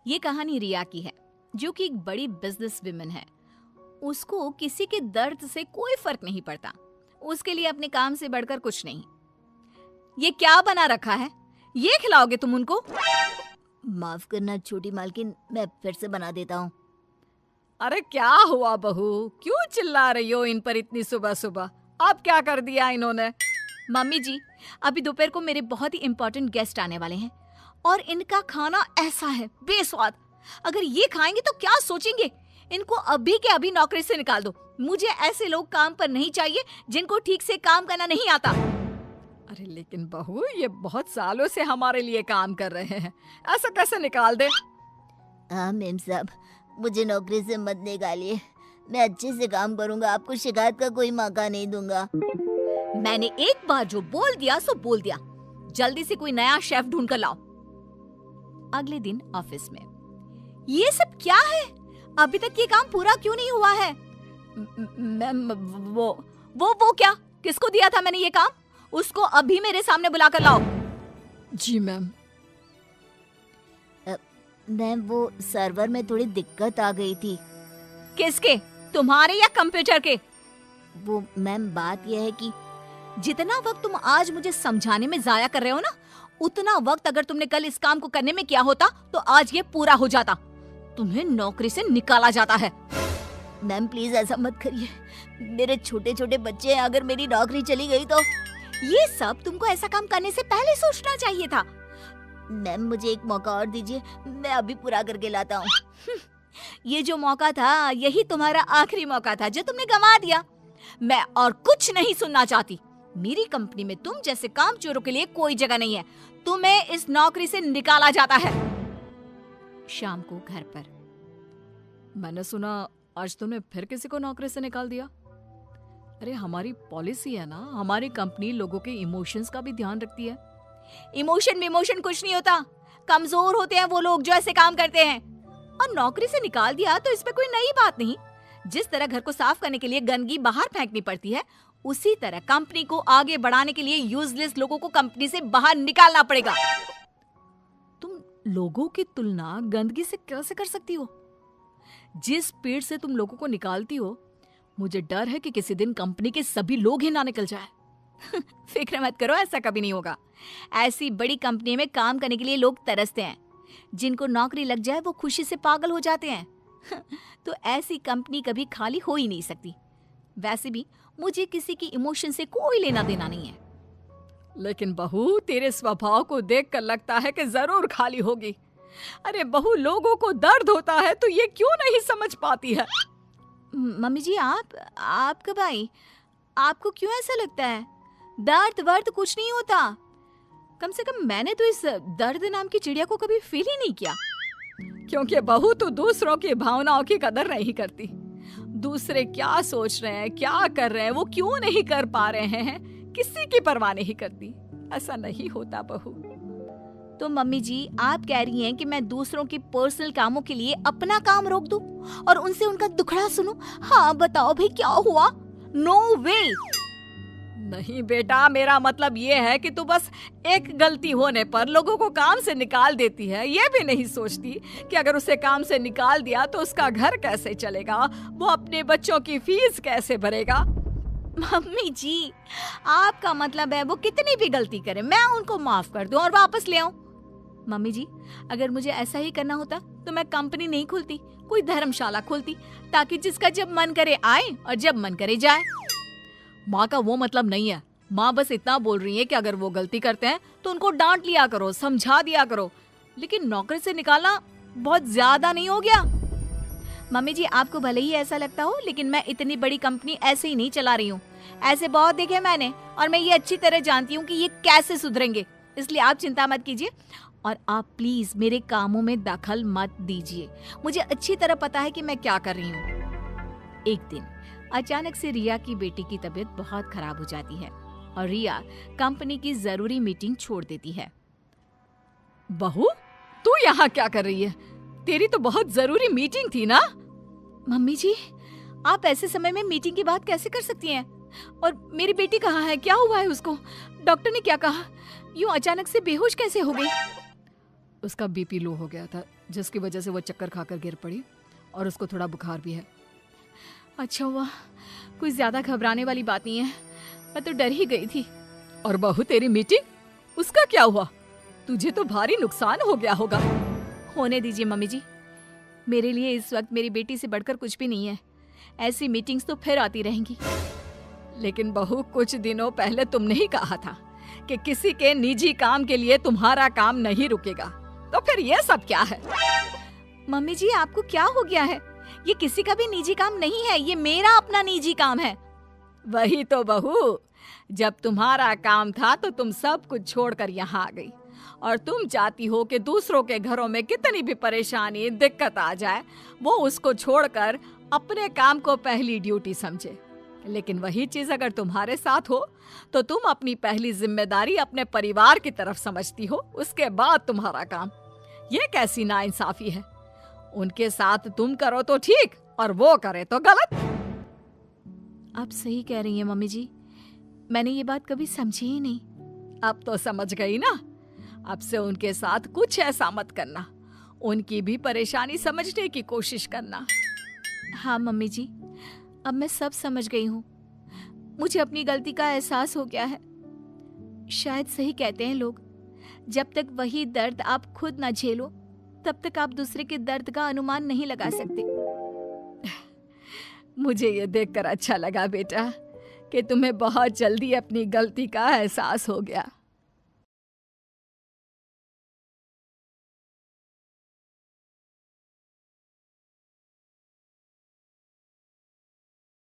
ये कहानी रिया की है, जो कि एक बड़ी बिजनेस विमेन है। उसको किसी के दर्द से कोई फर्क नहीं पड़ता। उसके लिए अपने काम से बढ़कर कुछ नहीं। ये क्या बना रखा है? ये खिलाओगे तुम उनको? माफ करना छोटी मालकिन, मैं फिर से बना देता हूँ। अरे क्या हुआ बहू, क्यों चिल्ला रही हो इन पर इतनी सुबह सुबह? अब क्या कर दिया इन्होंने? मम्मी जी, अभी दोपहर को मेरे बहुत ही इम्पोर्टेंट गेस्ट आने वाले हैं और इनका खाना ऐसा है बेस्वाद। अगर ये खाएंगे तो क्या सोचेंगे? इनको अभी के अभी नौकरी से निकाल दो। मुझे ऐसे लोग काम पर नहीं चाहिए जिनको ठीक से काम करना नहीं आता। अरे लेकिन बहू, ये बहुत सालों से हमारे लिए काम कर रहे हैं, ऐसा कैसे निकाल दे? हाँ मेम साहब, मुझे नौकरी से मत निकालिए। मैं अच्छे से काम करूंगा, आपको शिकायत का कोई मौका नहीं दूंगा। मैंने एक बार जो बोल दिया सो बोल दिया। जल्दी से कोई नया शेफ ढूंढ कर लाओ। अगले दिन ऑफिस में, ये सब क्या है? अभी तक ये काम पूरा क्यों नहीं हुआ है? मैम, वो क्या? किसको दिया था मैंने ये काम? उसको अभी मेरे सामने बुलाकर लाओ। जी मैम। मैम, वो सर्वर में थोड़ी दिक्कत आ गई थी। किसके? तुम्हारे या कंप्यूटर के? वो मैम, बात यह है कि जितना वक्त तुम आज मुझे समझाने में जाया कर रहे हो ना, उतना वक्त अगर तुमने कल इस काम को करने में किया होता तो आज ये पूरा हो जाता। तुम्हें नौकरी से निकाला जाता है। मैम प्लीज ऐसा मत करिए, मेरे छोटे छोटे बच्चे हैं, अगर मेरी नौकरी चली गई तो। ये सब तुमको ऐसा काम करने से पहले सोचना चाहिए था। मैम मुझे एक मौका और दीजिए, मैं अभी पूरा करके लाता हूँ। ये जो मौका था, यही तुम्हारा आखिरी मौका था जो तुमने गंवा दिया। मैं और कुछ नहीं सुनना चाहती। मेरी कंपनी में तुम जैसे कामचोरों के लिए कोई जगह नहीं है। तुम्हें इस नौकरी से निकाला जाता है। शाम को घर पर, मैंने सुना आज तुमने फिर किसी को नौकरी से निकाल दिया। अरे हमारी पॉलिसी है ना, हमारी कंपनी लोगों के इमोशंस का भी ध्यान रखती है। इमोशन कुछ नहीं होता। कमजोर होते हैं वो लोग जो ऐसे काम करते हैं। और नौकरी से निकाल दिया तो इसमें कोई नई बात नहीं। जिस तरह घर को साफ करने के लिए गंदगी बाहर फेंकनी पड़ती है, उसी तरह कंपनी को आगे बढ़ाने के लिए यूजलेस लोगों को कंपनी से बाहर निकालना पड़ेगा। तुम लोगों की तुलना गंदगी से कैसे कर सकती हो? जिस स्पीड से तुम लोगों को निकालती हो, मुझे डर है कि किसी दिन कंपनी के सभी लोग ही ना निकल जाए। फिक्र मत करो, ऐसा कभी नहीं होगा। ऐसी बड़ी कंपनी में काम करने के लिए लोग तरसते हैं। जिनको नौकरी लग जाए वो खुशी से पागल हो जाते हैं। तो ऐसी कंपनी कभी खाली हो ही नहीं सकती। वैसे भी मुझे किसी की इमोशन से कोई लेना देना नहीं है। लेकिन बहू, तेरे स्वभाव को देखकर लगता है कि जरूर खाली होगी। अरे बहू, लोगों को दर्द होता है तो ये क्यों नहीं समझ पाती है? मम्मी जी, आप कब आई? आपको क्यों ऐसा लगता है? दर्द वर्द कुछ नहीं होता। कम से कम मैंने तो इस दर्द नाम की चिड़िया को कभी फील ही नहीं किया। क्योंकि बहू तो दूसरों की भावनाओं की कदर नहीं करती। दूसरे क्या सोच रहे हैं, क्या कर रहे हैं, वो क्यों नहीं कर पा रहे हैं, किसी की परवाह नहीं करती। ऐसा नहीं होता बहू। तो मम्मी जी, आप कह रही हैं कि मैं दूसरों के पर्सनल कामों के लिए अपना काम रोक दूं और उनसे उनका दुखड़ा सुनूं? हाँ बताओ भाई, क्या हुआ? नो वे। नहीं बेटा, मेरा मतलब ये है कि तू बस एक गलती होने पर लोगों को काम से निकाल देती है। ये भी नहीं सोचती कि अगर उसे काम से निकाल दिया तो उसका घर कैसे चलेगा, वो अपने बच्चों की फीस कैसे भरेगा। मम्मी जी, आपका मतलब है वो कितनी भी गलती करे मैं उनको माफ कर दूं और वापस ले आऊं? मम्मी जी, अगर मुझे ऐसा ही करना होता तो मैं कंपनी नहीं खोलती, कोई धर्मशाला खोलती, ताकि जिसका जब मन करे आए और जब मन करे जाए। माँ का वो मतलब नहीं है। माँ बस इतना बोल रही है कि अगर वो गलती करते हैं तो उनको डांट लिया करो, समझा दिया करो। लेकिन नौकरी से निकालना बहुत ज्यादा नहीं हो गया? मम्मी जी, आपको भले ही ऐसा लगता हो, लेकिन मैं इतनी बड़ी कंपनी ऐसे ही नहीं चला रही हूँ। ऐसे बहुत देखे मैंने और मैं ये अच्छी तरह जानती हूँ कि ये कैसे सुधरेंगे। इसलिए आप चिंता मत कीजिए और आप प्लीज मेरे कामों में दखल मत दीजिए। मुझे अच्छी तरह पता है कि मैं क्या कर रही हूँ। एक दिन अचानक से रिया की बेटी की तबीयत बहुत खराब हो जाती है और रिया कंपनी की जरूरी मीटिंग छोड़ देती है। बहू, तू यहाँ क्या कर रही है? तेरी तो बहुत जरूरी मीटिंग थी ना? मम्मी जी, आप ऐसे समय में मीटिंग की बात कैसे कर सकती हैं? और मेरी बेटी कहाँ है? क्या हुआ है उसको? डॉक्टर ने क्या कहा? यूं अचानक से बेहोश कैसे हो गई? उसका बीपी लो हो गया था, जिसकी वजह से वो चक्कर खाकर गिर पड़ी और उसको थोड़ा बुखार भी है। अच्छा हुआ, कोई ज्यादा घबराने वाली बात नहीं है, मैं तो डर ही गई थी। और बहू तेरी मीटिंग, उसका क्या हुआ? तुझे तो भारी नुकसान हो गया होगा। होने दीजिए मम्मी जी, मेरे लिए इस वक्त मेरी बेटी से बढ़कर कुछ भी नहीं है। ऐसी मीटिंग्स तो फिर आती रहेंगी। लेकिन बहू, कुछ दिनों पहले तुमने ही कहा था कि किसी के निजी काम के लिए तुम्हारा काम नहीं रुकेगा, तो फिर ये सब क्या है? मम्मी जी, आपको क्या हो गया है? ये किसी का भी निजी काम नहीं है, ये मेरा अपना निजी काम है। वही तो बहू, जब तुम्हारा काम था तो तुम सब कुछ छोड़कर यहाँ आ गई, और तुम चाहती हो कि दूसरों के घरों में कितनी भी परेशानी दिक्कत आ जाए, वो उसको छोड़कर अपने काम को पहली ड्यूटी समझे। लेकिन वही चीज अगर तुम्हारे साथ हो तो तुम अपनी पहली जिम्मेदारी अपने परिवार की तरफ समझती हो, उसके बाद तुम्हारा काम। ये कैसी नाइंसाफी है? उनके साथ तुम करो तो ठीक और वो करे तो गलत। आप सही कह रही हैं मम्मी जी, मैंने ये बात कभी समझी ही नहीं। अब तो समझ गई ना? अब से उनके साथ कुछ ऐसा मत करना, उनकी भी परेशानी समझने की कोशिश करना। हाँ मम्मी जी, अब मैं सब समझ गई हूँ। मुझे अपनी गलती का एहसास हो गया है। शायद सही कहते हैं लोग, जब तक वही दर्द आप खुद ना झेलो तब तक आप दूसरे के दर्द का अनुमान नहीं लगा सकते। मुझे ये देखकर अच्छा लगा बेटा कि तुम्हें बहुत जल्दी अपनी गलती का एहसास हो गया।